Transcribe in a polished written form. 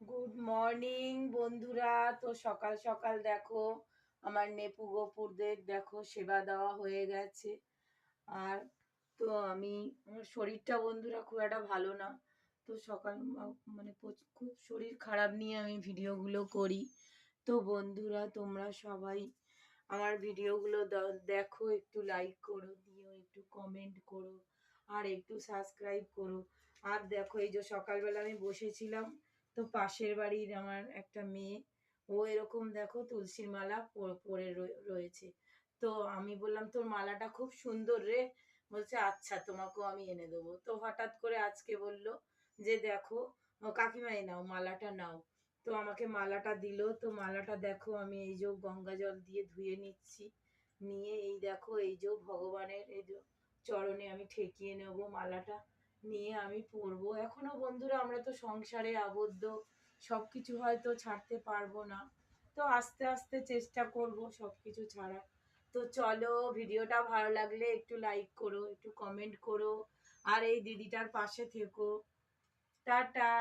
Good morning বন্ধুরা। তো সকাল সকাল দেখো আমার নেপু গোপুরদের দেখো সেবা দেওয়া হয়ে গেছে। আর তো আমার শরীরটা বন্ধুরা খুব একটা ভালো না। তো সকাল মানে খুব শরীর খারাপ নিয়ে আমি ভিডিওগুলো করি। তো বন্ধুরা তোমরা সবাই আমার ভিডিওগুলো দেখো, একটু লাইক করো, দিও একটু কমেন্ট করো, আর একটু সাবস্ক্রাইব করো। আর দেখো এই যে সকালবেলা আমি বসেছিলাম, তো পাশের বাড়ির আমার একটা মেয়ে, ও এরকম দেখো তুলসীর মালা পরে রয়েছে। তো আমি বললাম তোর মালাটা খুব সুন্দর রে। বলছে আচ্ছা, তোমাকেও আমি এনে দেবো। তো হঠাৎ করে আজকে বলল যে দেখো কাকিমা এই নাও মালাটা নাও। তো আমাকে মালাটা দিল। তো মালাটা দেখো আমি এই যে গঙ্গা জল দিয়ে ধুয়ে নিচ্ছি, নিয়ে এই দেখো এই যে ভগবানের এই যে চরণে আমি ঠেকিয়ে নেব মালাটা, নিয়ে আমি পরবো। এখনো বন্ধুরা আমরা তো সংসারে আবদ্ধ, সবকিছু হয়তো ছাড়তে পারবো না। তো আস্তে আস্তে চেষ্টা করব সবকিছু ছাড়ার। তো চলো, ভিডিওটা ভালো লাগলে একটু লাইক করো, একটু কমেন্ট করো, আর এই দিদিটার পাশে থেকো। টাটা।